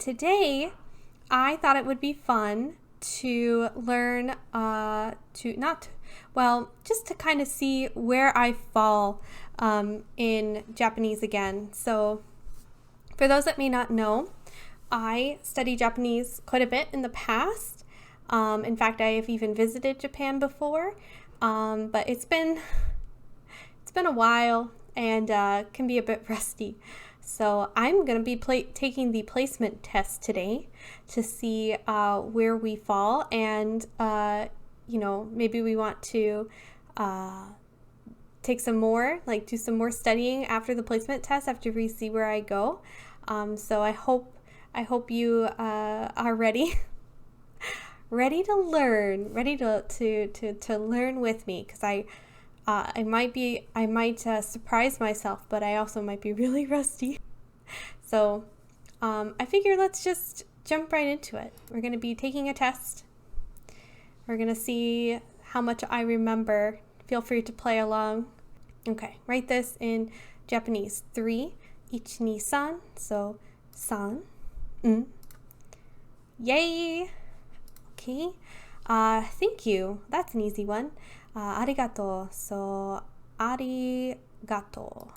today I thought it would be fun to learn just to kind of see where I fall in Japanese again. So for those that may not know, I studied Japanese quite a bit in the past. In fact, I have even visited Japan before, but it's been a while and can be a bit rusty. So I'm going to be taking the placement test today to see where we fall, and maybe we want to take some more, do some more studying after the placement test after we see where I go. So I hope you are ready. Ready to learn, ready to learn with me, because I might surprise myself, but I also might be really rusty. So I figure let's just jump right into it. We're going to be taking a test. We're going to see how much I remember. Feel free to play along. Okay, write this in Japanese. 3, 1, 2, 3. So 3. Yay! Okay. Thank you. That's an easy one. Arigato. So, arigato.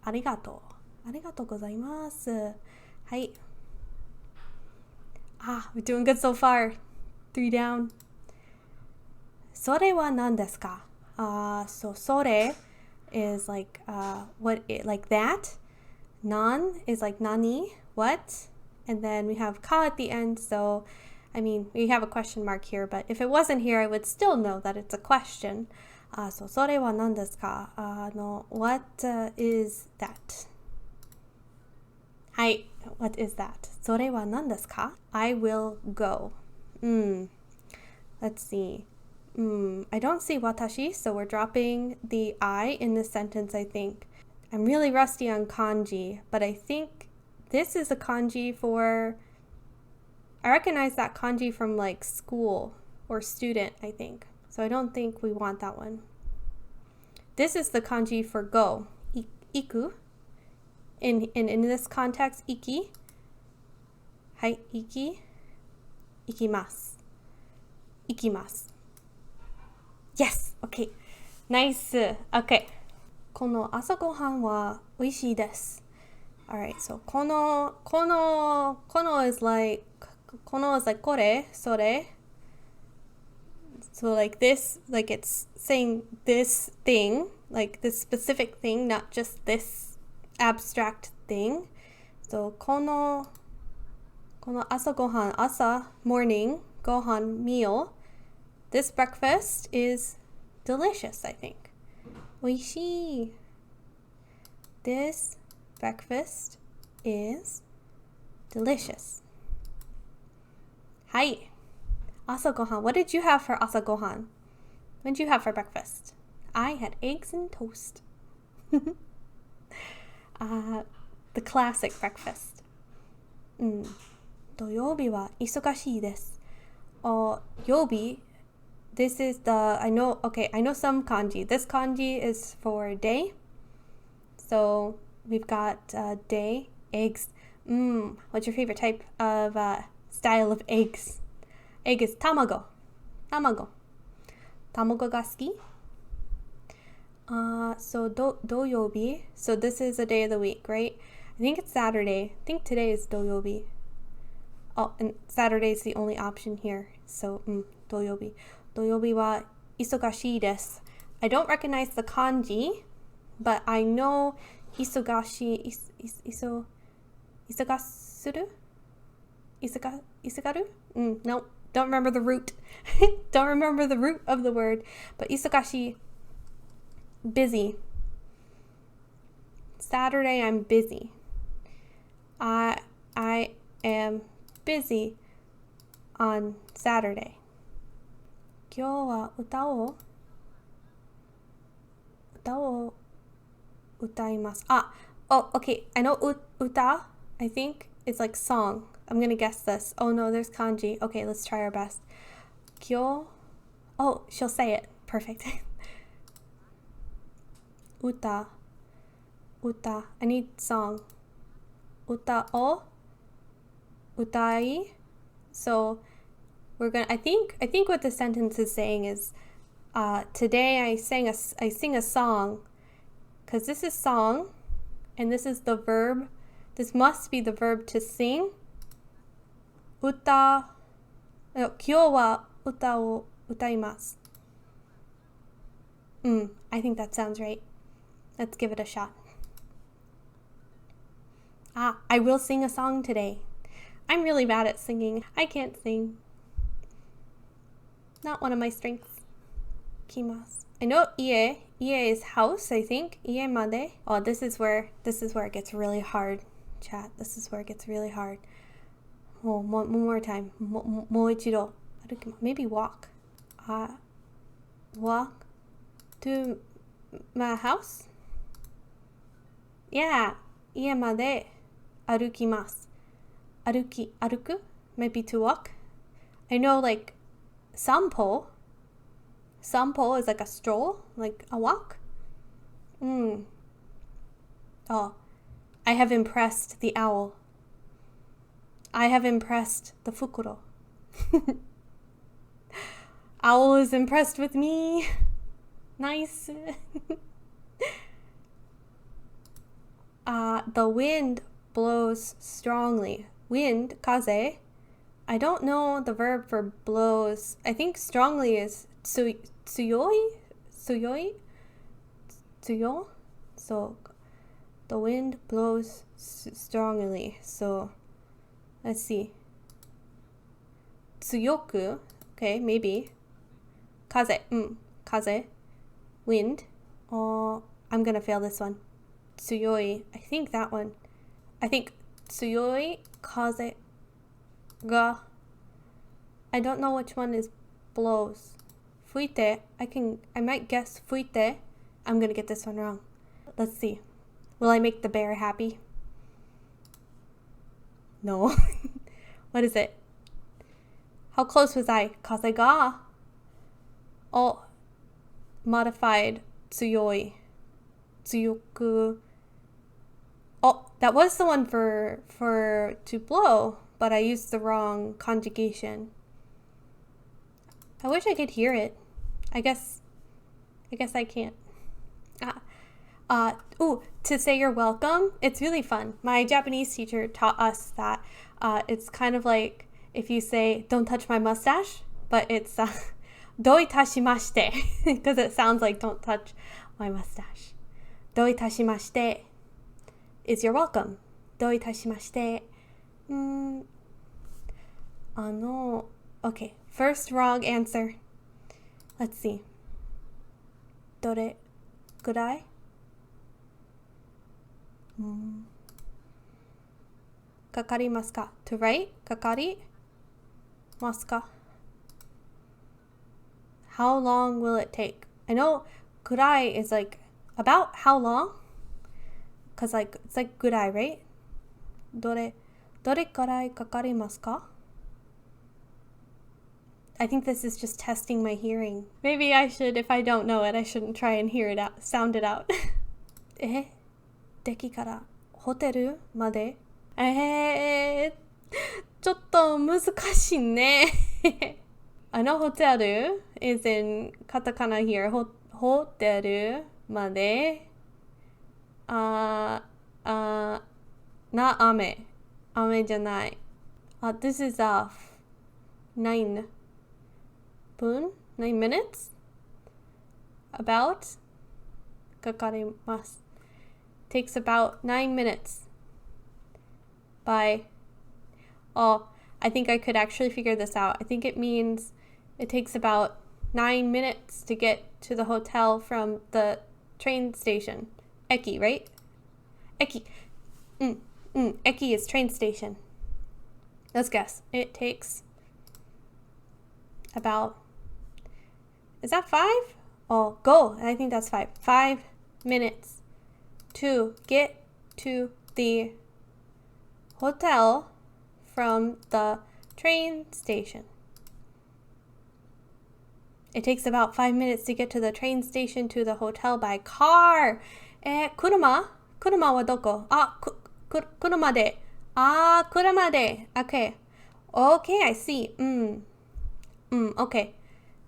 Arigato. Arigato gozaimasu. Hai. We're doing good so far. 3 down. それは何ですか? So それ is like that. Nan is like nani, what? And then we have ka at the end, so we have a question mark here, but if it wasn't here, I would still know that it's a question. So それは何ですか? What is that? Hi, what is that? それは何ですか? I will go. Let's see. I don't see watashi, so we're dropping the I in this sentence, I think. I'm really rusty on kanji, but I think this is a kanji for... I recognize that kanji from school or student, I think. So I don't think we want that one. This is the kanji for go. Iku. In this context, iki. Hai, iki. Ikimasu. Ikimasu. Yes! Okay. Nice. Okay. この朝ごはんは美味しいです. Alright, so この is like これ, それ. So this, it's saying this thing, this specific thing, not just this abstract thing. So この朝ごはん, morning, ごはん, meal. This breakfast is delicious, I think. 美味しい. This breakfast is delicious. Hi. 朝ごはん. What did you have for 朝ごはん? What did you have for breakfast? I had eggs and toast. The classic breakfast. 土曜日は忙しいです. 曜日. This is I know some kanji. This kanji is for day. So we've got day, eggs. What's your favorite type of style of eggs? Egg is tamago. Tamago ga suki. So 土曜日. So this is a day of the week, right? I think it's Saturday. I think today is 土曜日. Oh, and Saturday is the only option here. So 土曜日. 土曜日は忙しいです. I don't recognize the kanji, but I know 忙しい, 忙する? 忙る? No, don't remember the root. Don't remember the root of the word. But 忙しい, busy. Saturday, I'm busy. I am busy on Saturday. 今日は歌を歌います. Oh, okay. I know uta, I think, is like song. I'm gonna guess this. Oh no, there's kanji. Okay, let's try our best. 今日. Oh, she'll say it. Perfect. Uta. I need song. Uta o utai. So we're gonna. I think what the sentence is saying is, today I sing a song, because this is song, and this is the verb. This must be the verb to sing. Uta. 今日は歌を歌います。I think that sounds right. Let's give it a shot. I will sing a song today. I'm really bad at singing. I can't sing. Not one of my strengths. きます. I know ie is house, I think. Ie made. Oh, this is where it gets really hard. Chat. This is where it gets really hard. Oh, one more time. もう一度. Maybe walk. Walk to my house? Yeah. 家まで歩きます. 歩く? Maybe to walk. I know like sampo. Sampo is like a stroll, like a walk. Oh, I have impressed the owl. I have impressed the fukuro. Owl is impressed with me. Nice. The wind blows strongly. Wind, kaze. I don't know the verb for blows. I think strongly is tsuyoi? Tsuyo? So, the wind blows strongly. So, let's see. Tsuyoku. Okay, maybe. Kaze. Kaze. Wind. Oh, I'm gonna fail this one. Tsuyoi. I think that one. I think tsuyoi kaze ga. I don't know which one is blows. Fuite. I might guess fuite. I'm gonna get this one wrong. Let's see. Will I make the bear happy? No. What is it? How close was I? Kaze ga. Oh, modified tsuyoi. Tsuyoku. Oh, that was the one for to blow, but I used the wrong conjugation. I wish I could hear it. I guess I can't. To say you're welcome, it's really fun. My Japanese teacher taught us that it's kind of like if you say, don't touch my mustache, but it's doitashimashite, because it sounds like don't touch my mustache. Doitashimashite is you're welcome. Doitashimashite. Okay, first wrong answer. Let's see. Dore kurai? Kakarimasu ka? To write? Kakarimasu ka? How long will it take? I know kurai is like about how long? Because like it's like gurai, right? Dore karai kakarimasu ka? I think this is just testing my hearing. Maybe I should, if I don't know it, I shouldn't try and hear it out, sound it out. 駅からホテルまでちょっと難しいね。I know hotel is in katakana here. Hotel までな雨じゃない。This is 9 minutes? About? かかります。Takes about 9 minutes. By. Oh, I think I could actually figure this out. I think it means it takes about 9 minutes to get to the hotel from the train station. Eki, right? Eki. Eki is train station. Let's guess. It takes about. Is that 5? Oh, go. I think that's 5. 5 minutes to get to the hotel from the train station. It takes about 5 minutes to get to the train station to the hotel by car. 車はどこ？車で kurama de. Okay. Okay, I see. Okay.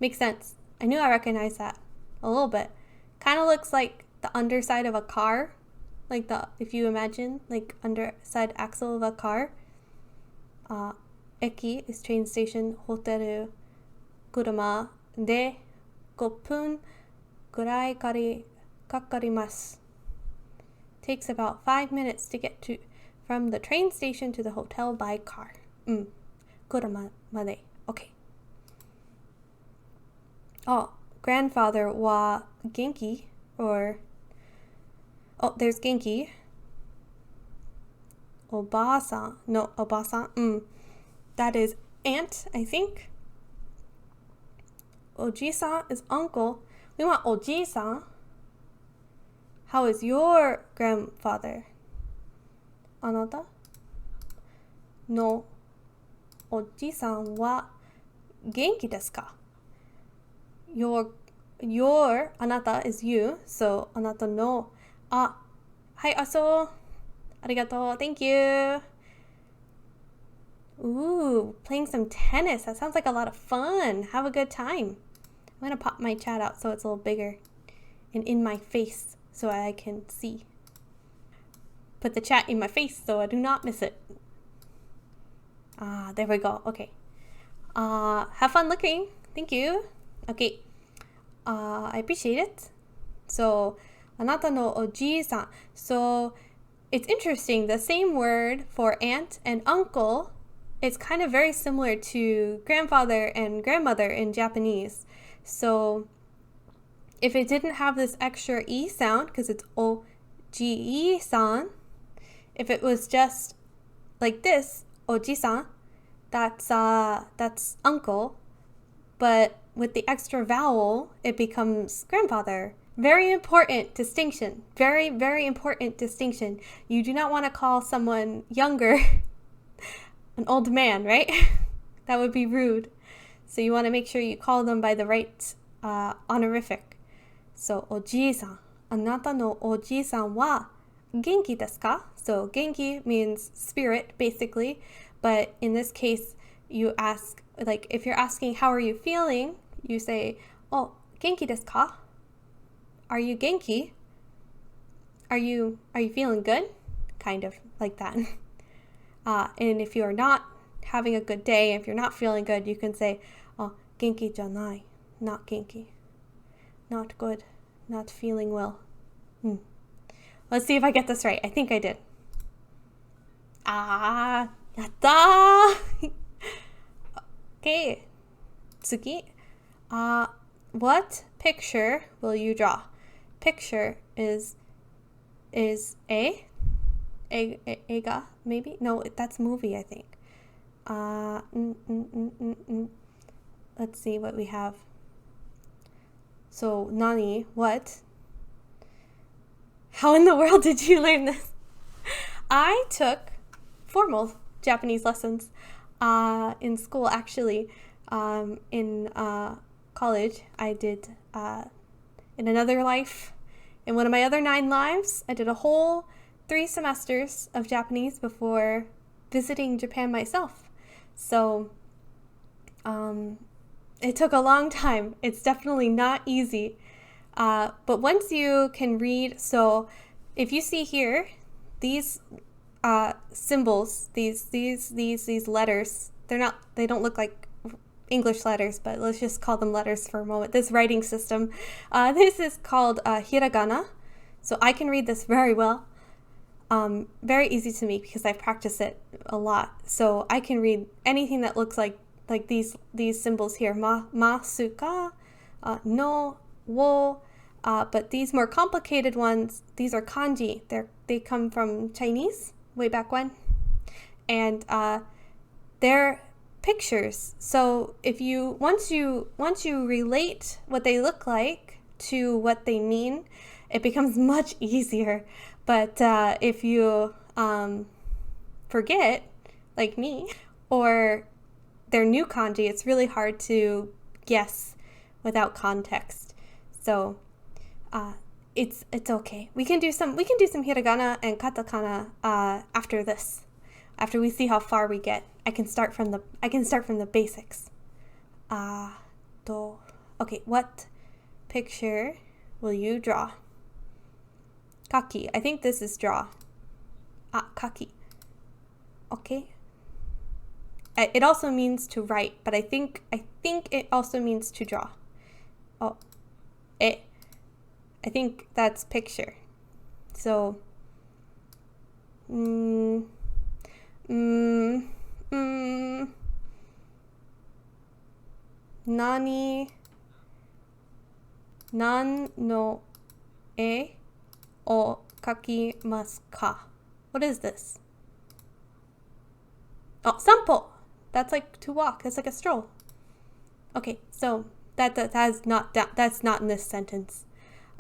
Makes sense. I knew I recognized that a little bit. Kind of looks like the underside of a car. Like if you imagine, like underside axle of a car. Eki is train station, hoteru, kurama de 5分ぐらいかかります. Takes about 5 minutes to get from the train station to the hotel by car. 車まで. Okay. Grandfather wa genki, or there's genki. Oba-san. No, oba-san. That is aunt, I think. Oji-san is uncle. We want Oji-san. How is your grandfather? Anata? No. Oji-san wa genki desu ka? Your anata is you, so anata no. Hai aso. Arigato. Thank you. Ooh, playing some tennis. That sounds like a lot of fun. Have a good time. I'm going to pop my chat out so it's a little bigger and in my face so I can see. Put the chat in my face so I do not miss it. There we go. Okay. Have fun looking. Thank you. Okay. I appreciate it. So, anata no oji-san. So, it's interesting. The same word for aunt and uncle, it's kind of very similar to grandfather and grandmother in Japanese. So if it didn't have this extra E sound, because it's oji-san, if it was just like this, oji-san, that's uncle, but with the extra vowel, it becomes grandfather. Very important distinction. Very, very important distinction. You do not want to call someone younger an old man, right? That would be rude. So you want to make sure you call them by the right honorific. So, oji-san. Anata no oji-san wa genki desu ka? So, genki means spirit, basically. But in this case, you ask, like, if you're asking, how are you feeling? You say, genki desu ka? Are you genki? Are you feeling good? Kind of like that. And if you're not having a good day, if you're not feeling good, you can say, genki janai, not genki. Not good, not feeling well. Let's see if I get this right. I think I did. Yatta! Okay, tsuki. What picture will you draw? Picture is Eiga, maybe? No, that's movie, I think. Let's see what we have. So, nani, what? How in the world did you learn this? I took formal Japanese lessons in school, actually. In college, I did in another life. In one of my other 9 lives, I did a whole 3 semesters of Japanese before visiting Japan myself. So it took a long time. It's definitely not easy. But once you can read, so if you see here, these symbols, these letters, they don't look like English letters, but let's just call them letters for a moment. This writing system, this is called hiragana. So I can read this very well. Very easy to me because I've practiced it a lot. So I can read anything that looks like these symbols here. Ma, suka, no, wo. But these more complicated ones, these are kanji. They come from Chinese way back when. And they're pictures. So if once you relate what they look like to what they mean, it becomes much easier. But if you forget, like me, or they're new kanji, it's really hard to guess without context. So it's okay. We can do some hiragana and katakana after this. after we see how far we get. I can start from the basics. Okay, what picture will you draw? Kaki. I think this is draw. Kaki. Okay. It also means to write, but I think it also means to draw. I think that's picture. So nan no e o kakimasu ka? What is this? Oh, sampo. That's like to walk. That's like a stroll. Okay, so that's not in this sentence.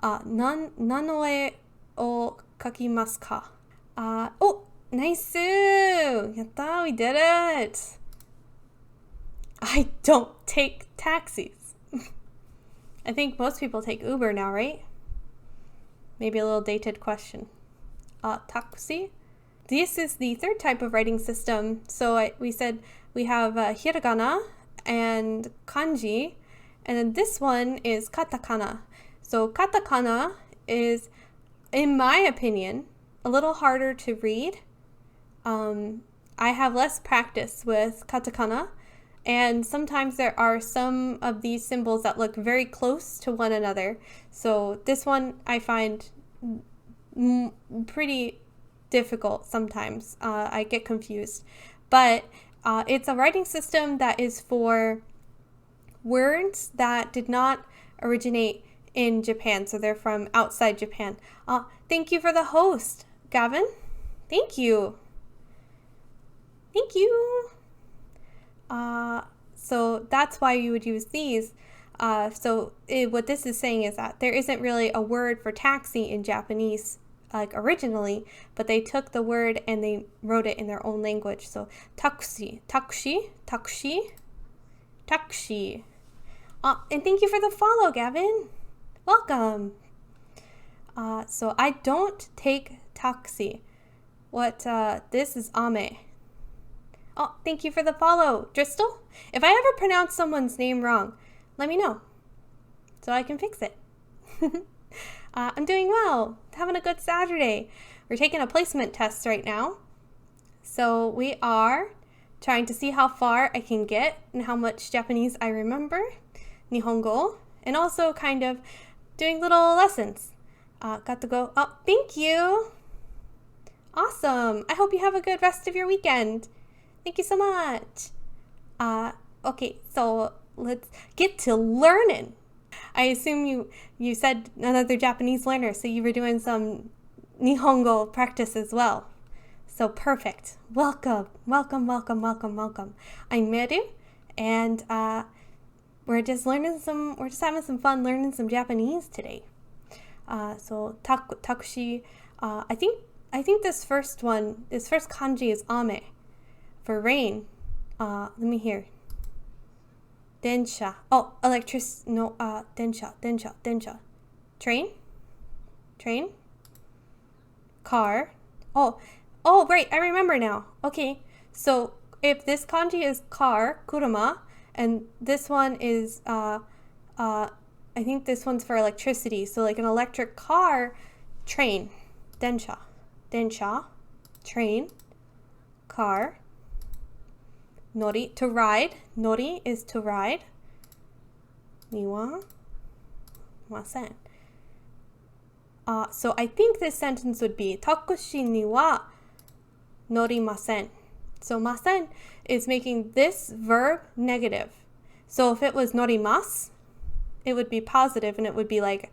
Nan no e o kakimasu ka? Oh, nice! Yatta, we did it! I don't take taxis. I think most people take Uber now, right? Maybe a little dated question. Taxi? This is the third type of writing system. So we said we have hiragana and kanji, and then this one is katakana. So katakana is, in my opinion, a little harder to read. I have less practice with katakana, and sometimes there are some of these symbols that look very close to one another. So this one I find pretty difficult sometimes. I get confused. But it's a writing system that is for words that did not originate in Japan. So they're from outside Japan. Thank you for the host, Gavin. Thank you. Thank you. So that's why you would use these. What this is saying is that there isn't really a word for taxi in Japanese, like originally, but they took the word and they wrote it in their own language. So taxi, taxi, taxi, taxi. And thank you for the follow, Gavin. Welcome. So I don't take taxi. This is ame. Oh, thank you for the follow, Dristel. If I ever pronounce someone's name wrong, let me know so I can fix it. I'm doing well, having a good Saturday. We're taking a placement test right now. So we are trying to see how far I can get and how much Japanese I remember, Nihongo, and also kind of doing little lessons. Got to go. Oh, thank you. Awesome. I hope you have a good rest of your weekend. Thank you so much. Okay, so let's get to learning. I assume you said another Japanese learner, so you were doing some Nihongo practice as well. So perfect. Welcome, welcome, welcome, welcome, welcome. I'm Meiru, and we're just having some fun learning some Japanese today. So takushi. I think this first kanji is ame. For rain, let me hear. Densha. Oh, densha. Train. Car. Oh, right, I remember now. Okay, so if this kanji is car, kuruma, and this one is, I think this one's for electricity. So like an electric car, train. Densha. Train. Car. Nori, to ride. Nori is to ride. Niwa masen. So I think this sentence would be takushi ni wa norimasen. So masen is making this verb negative. So if it was norimasu, it would be positive and it would be like,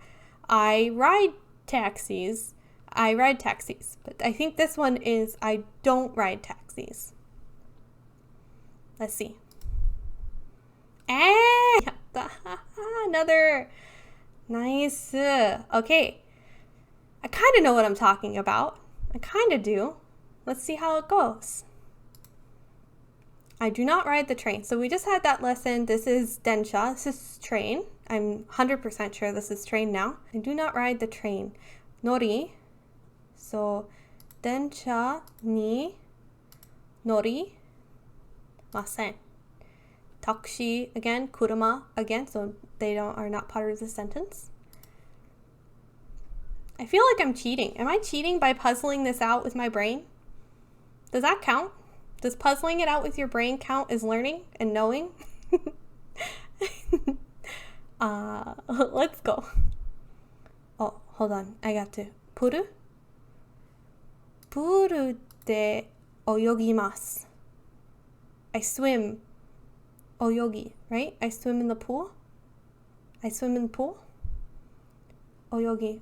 I ride taxis. But I think this one is I don't ride taxis. Let's see. Another. Nice. Okay. I kind of know what I'm talking about. I kind of do. Let's see how it goes. I do not ride the train. So we just had that lesson. This is densha. This is train. I'm 100% sure this is train now. I do not ride the train. Nori. So densha ni nori masen. Taxi again, kuruma again, so they are not part of the sentence. I feel like I'm cheating. Am I cheating by puzzling this out with my brain? Does that count? Does puzzling it out with your brain count as learning and knowing? Let's go. Oh, hold on. I got to. Puru? Puru de oyogimasu. I swim. Oyogi, right? I swim in the pool. I swim in the pool. Oyogi.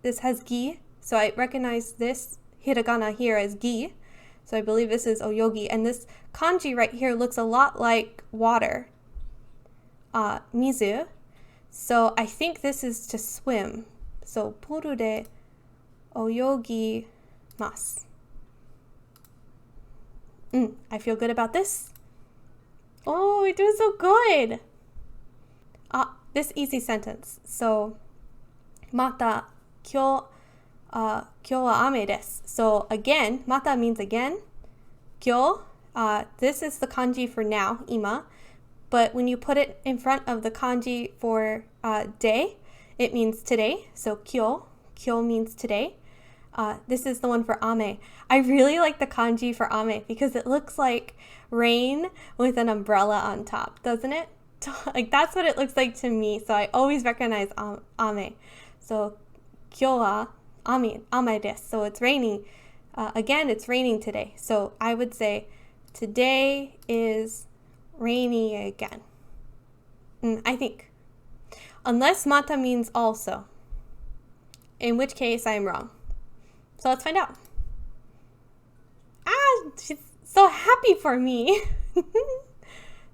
This has gi, so I recognize this hiragana here as gi. So I believe this is oyogi. And this kanji right here looks a lot like water. Mizu. So I think this is to swim. So puru de oyogimasu. I feel good about this. Oh, we're doing so good. This easy sentence. So, mata kyo wa ame desu. So again, mata means again. Kyo, this is the kanji for now, ima. But when you put it in front of the kanji for day, it means today. So kyo means today. This is the one for ame. I really like the kanji for ame because it looks like rain with an umbrella on top, doesn't it? Like that's what it looks like to me. So I always recognize ame. So kyo wa ame desu. So it's raining. Again, it's raining today. So I would say today is rainy again. I think. Unless mata means also. In which case I'm wrong. So let's find out. She's so happy for me.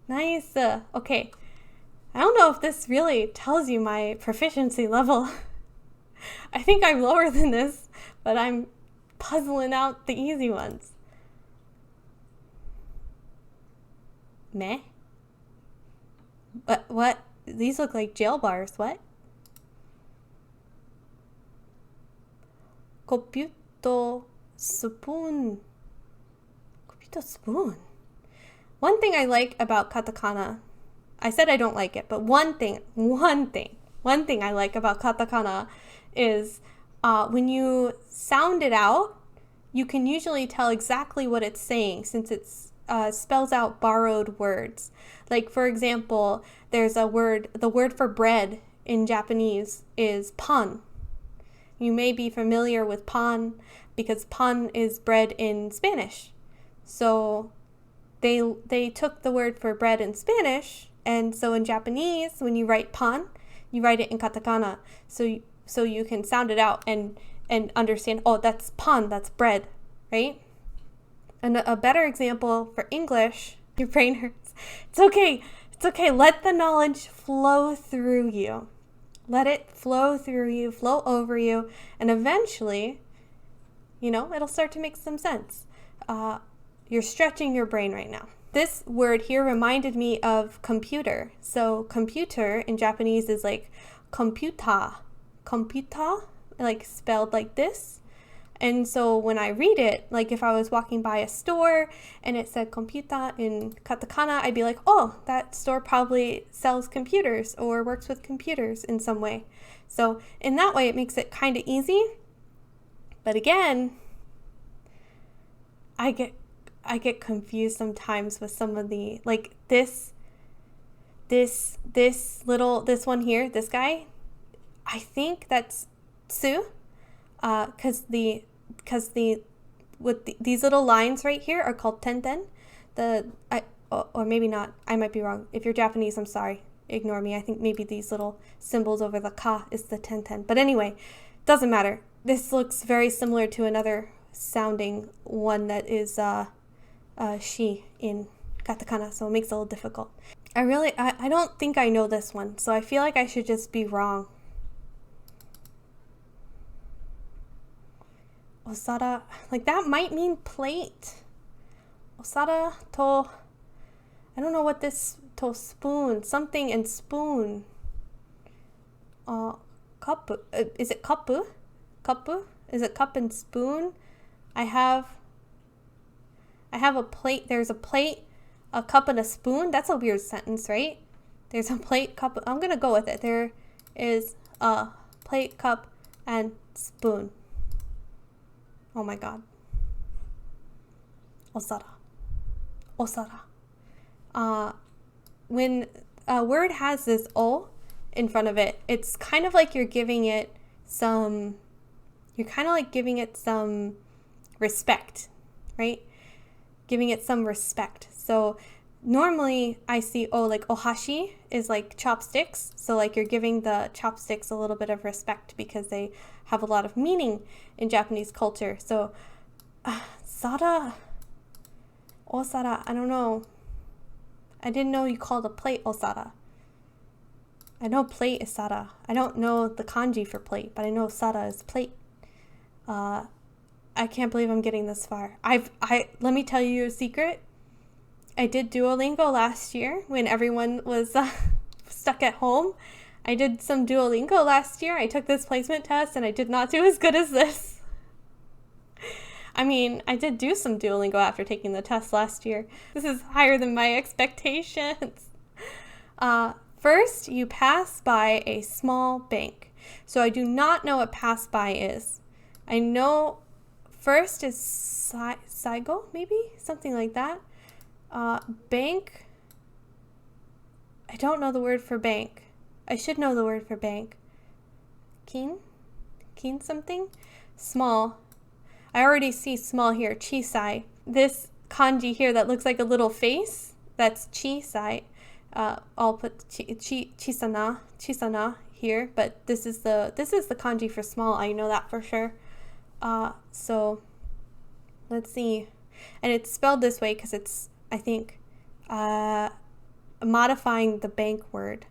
Nice. Okay. I don't know if this really tells you my proficiency level. I think I'm lower than this, but I'm puzzling out the easy ones. Meh? What? These look like jail bars. What? Computer spoon. Computer spoon. One thing I like about katakana, I said I don't like it, but one thing I like about katakana is when you sound it out, you can usually tell exactly what it's saying since it spells out borrowed words. Like for example, there's the word for bread in Japanese is pan. You may be familiar with pan because pan is bread in Spanish. So they took the word for bread in Spanish, and so in Japanese, when you write pan, you write it in katakana, so you can sound it out and understand, oh, that's pan, that's bread, right? And a better example for English, your brain hurts. It's okay, let the knowledge flow through you. Let it flow through you, flow over you, and eventually, it'll start to make some sense. You're stretching your brain right now. This word here reminded me of computer. So computer in Japanese is like computa, like spelled like this. And so when I read it, like if I was walking by a store and it said computa in katakana, I'd be like, oh, that store probably sells computers or works with computers in some way. So in that way, it makes it kind of easy. But again, I get confused sometimes with some of the, like this one here, this guy, I think that's Tsu, because these little lines right here are called tenten. Or maybe not, I might be wrong. If you're Japanese, I'm sorry, ignore me. I think maybe these little symbols over the ka is the tenten. But anyway, doesn't matter. This looks very similar to another sounding one that is she in katakana, so it makes it a little difficult. I don't think I know this one, so I feel like I should just be wrong. Osara, like that might mean plate. Osara to, I don't know what this, to spoon, something and spoon. Cup, is it kapu? Kapu? Is it cup and spoon? I have I have a plate. There's a plate, a cup, and a spoon. That's a weird sentence, right? There's a plate, cup. I'm going to go with it. There is a plate, cup, and spoon. Oh my god. Osara. Osara. When a word has this o in front of it, it's kind of like you're giving it some respect, right? Giving it some respect. So normally I see like ohashi is like chopsticks. So like you're giving the chopsticks a little bit of respect because they have a lot of meaning in Japanese culture. So sara, osara, I don't know. I didn't know you called a plate osara. I know plate is sara. I don't know the kanji for plate, but I know sara is plate. I can't believe I'm getting this far. Let me tell you a secret. I did Duolingo last year when everyone was stuck at home. I did some Duolingo last year. I took this placement test and I did not do as good as this. I mean, I did do some Duolingo after taking the test last year. This is higher than my expectations. First, you pass by a small bank. So I do not know what pass by is. I know first is saigo, maybe? Something like that. Bank. I don't know the word for bank. I should know the word for bank. Kin something? Small. I already see small here. Chisai. This kanji here that looks like a little face, that's chisai. I'll put chisana here, but this is the kanji for small. I know that for sure. So let's see. And it's spelled this way because it's, I think, modifying the bank word.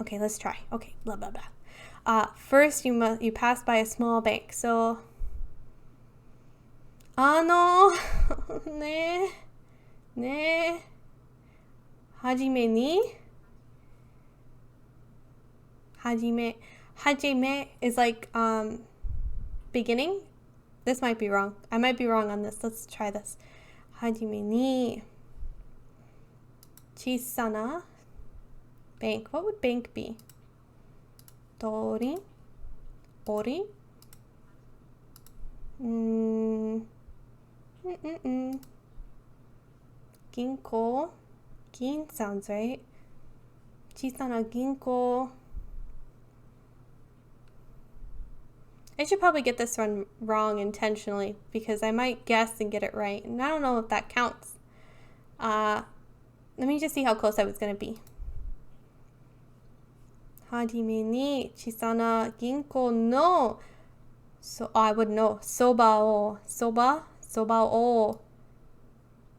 Okay, let's try. Okay, blah, blah, blah. First, you pass by a small bank. So, ne, hajime is like, beginning. This might be wrong. I might be wrong on this. Let's try this. Hajime ni chisana bank. What would bank be? Tori? Ori? Ginko? Gin sounds right. Chisana ginko. I should probably get this one wrong intentionally because I might guess and get it right. And I don't know if that counts. Let me just see how close I was going to be. Hajime ni chisana ginko no. So I would know. Soba o.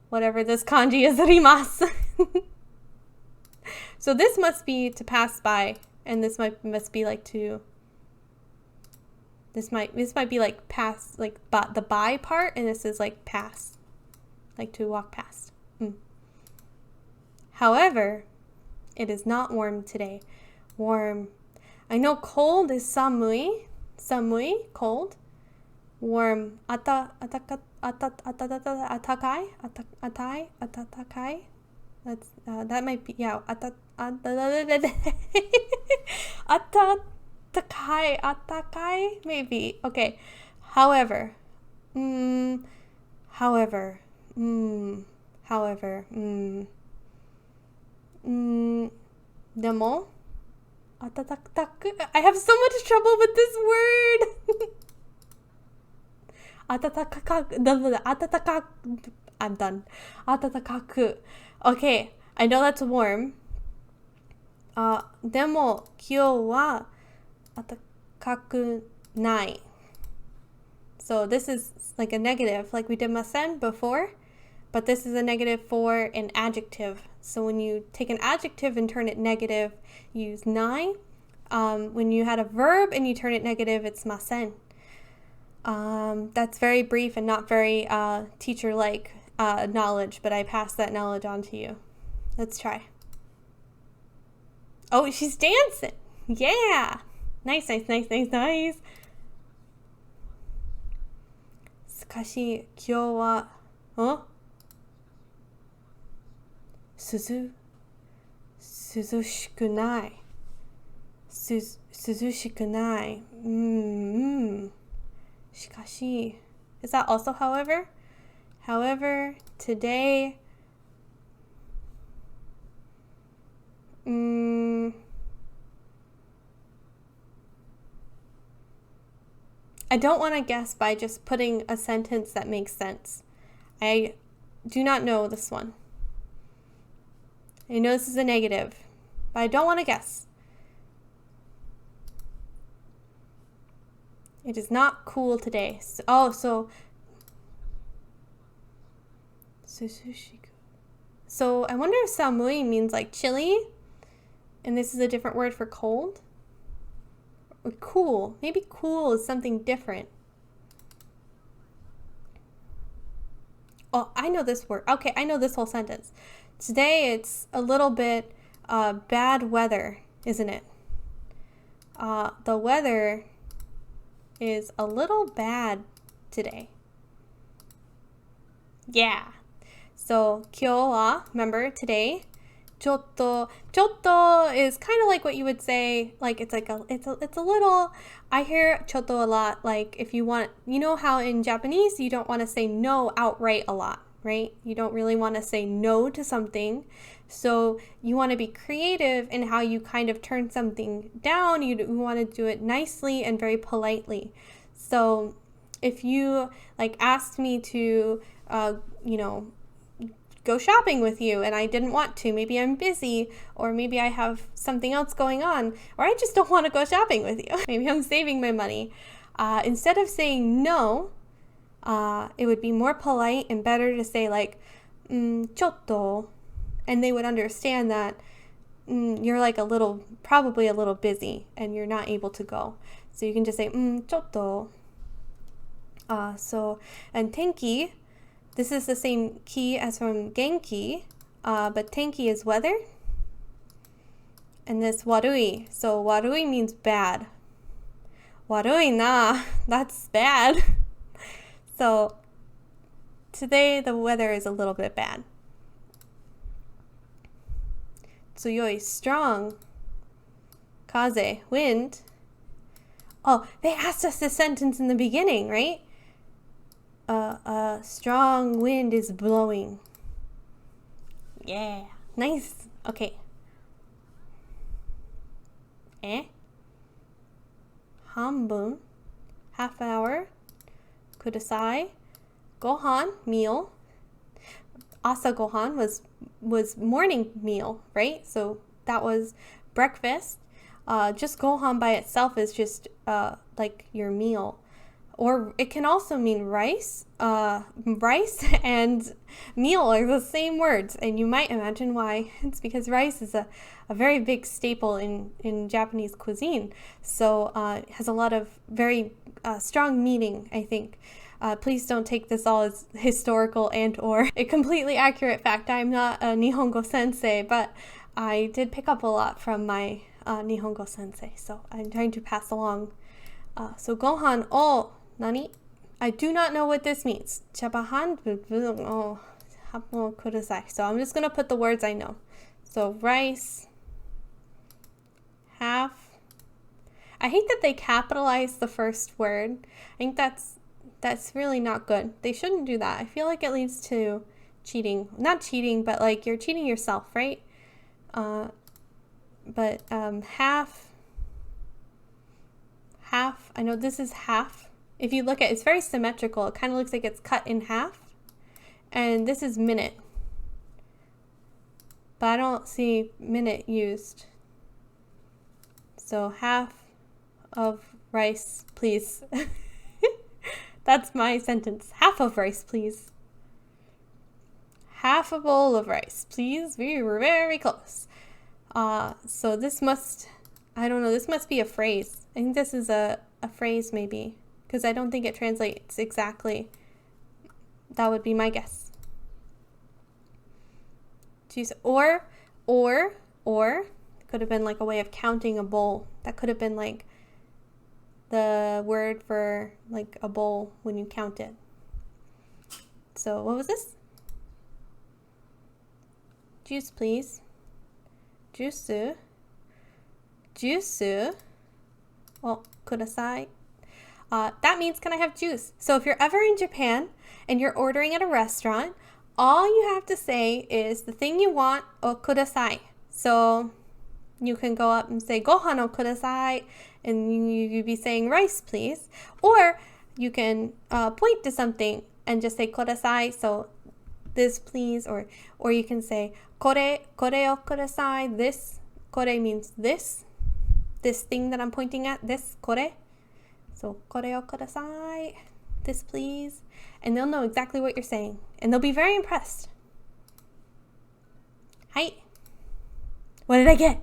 Whatever this kanji is, arimasu. So this must be to pass by, and this must be like to. This might be like pass, like the by part, and this is like pass, like to walk past. However, it is not warm today. Warm. I know cold is samui, cold. Warm. Atakai. That might be, yeah. Atakai, maybe. Okay. However. Demo. Atataku. I have so much trouble with this word. Atataku. I'm done. Atataku. Okay, I know that's warm. Demo, kyou wa atakaku nai. So this is like a negative, like we did masen before, but this is a negative for an adjective. So when you take an adjective and turn it negative, use nai. When you had a verb and you turn it negative, it's masen. That's very brief and not very teacher-like knowledge, but I pass that knowledge on to you. Let's try. Oh, she's dancing. Yeah. Nice. Sukashi, kyou wa... Huh? 涼しくない。涼しくない. Shikashi. Is that also however? However, today, I don't want to guess by just putting a sentence that makes sense. I do not know this one. I know this is a negative, but I don't want to guess. It is not cool today. So I wonder if samui means like chilly, and this is a different word for cold? Or cool. Maybe cool is something different. Oh, I know this word. Okay, I know this whole sentence. Today it's a little bit bad weather, isn't it? The weather is a little bad today. Yeah. So, 今日は, remember, today, ちょっと is kind of like what you would say, like it's a little, I hear ちょっと a lot, like if you want, you know how in Japanese you don't want to say no outright a lot, right? You don't really want to say no to something. So you want to be creative in how you kind of turn something down. You want to do it nicely and very politely. So if you like asked me to, go shopping with you and I didn't want to, maybe I'm busy, or maybe I have something else going on, or I just don't want to go shopping with you. Maybe I'm saving my money. Instead of saying no, it would be more polite and better to say like, ちょっと, and they would understand that you're like probably a little busy and you're not able to go. So you can just say, ちょっと. And tenki, this is the same ki as from genki, but tenki is weather. And this warui. So warui means bad. Warui na, that's bad. So today the weather is a little bit bad. Tsuyoi, strong. Kaze, wind. Oh, they asked us this sentence in the beginning, right? A strong wind is blowing. Yeah, nice. Okay. 半分, half hour. Kudasai. Gohan, meal. Asa gohan was morning meal, right? So that was breakfast. Just gohan by itself is just like your meal. Or it can also mean rice. Rice and meal are the same words, and you might imagine why. It's because rice is a very big staple in Japanese cuisine. So it has a lot of very strong meaning, I think. Please don't take this all as historical and or a completely accurate fact. I'm not a Nihongo sensei, but I did pick up a lot from my Nihongo sensei, so I'm trying to pass along. So gohan o nani? I do not know what this means. Chabahan o happo kudasai. So I'm just going to put the words I know. So rice, half. I hate that they capitalize the first word. I think that's really not good. They shouldn't do that. I feel like it leads to cheating. Not cheating, but like you're cheating yourself, right? But half, I know this is half. If you look at it, it's very symmetrical. It kind of looks like it's cut in half. And this is minute. But I don't see minute used. So half of rice, please. That's my sentence. Half of rice, please. Half a bowl of rice, please. We were very close. So this must, I don't know, this must be a phrase. I think this is a phrase maybe, because I don't think it translates exactly. That would be my guess. Or, could have been like a way of counting a bowl. That could have been like the word for like a bowl when you count it. So what was this? Juice, please. Juice. Juice. Oh, kudasai. That means, can I have juice? So if you're ever in Japan and you're ordering at a restaurant, all you have to say is the thing you want, o kudasai. So you can go up and say, gohan o kudasai, and you'd be saying rice, please. Or you can point to something and just say kudasai, so this, please. Or you can say, kore o kudasai, this. Kore means this thing that I'm pointing at, this, kore. So, kore o kudasai, this, please. And they'll know exactly what you're saying. And they'll be very impressed. Hi. What did I get?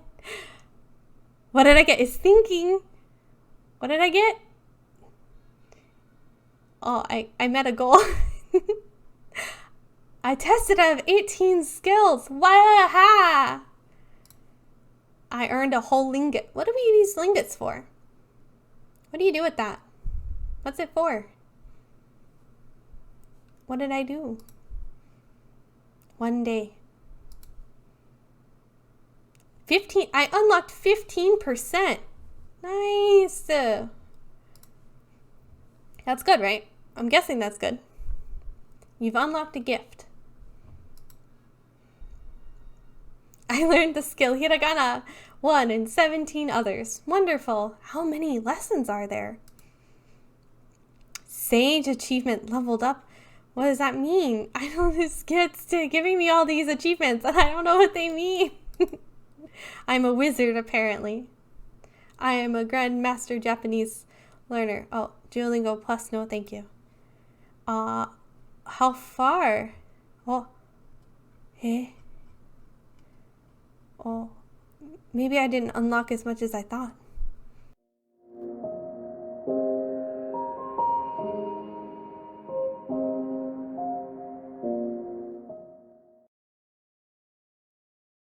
What did I get? It's thinking. What did I get? Oh, I met a goal. I tested out of 18 skills. Waha! I earned a whole lingot. What do we use lingots for? What do you do with that? What's it for? What did I do? One day. 15. I unlocked 15%. Nice. That's good, right? I'm guessing that's good. You've unlocked a gift. I learned the skill hiragana 1 and 17 others. Wonderful. How many lessons are there? Sage achievement leveled up. What does that mean? I know this gets to giving me all these achievements and I don't know what they mean. I'm a wizard, apparently. I am a grandmaster Japanese learner. Oh, Duolingo Plus, no thank you. How far? Oh, oh, maybe I didn't unlock as much as I thought.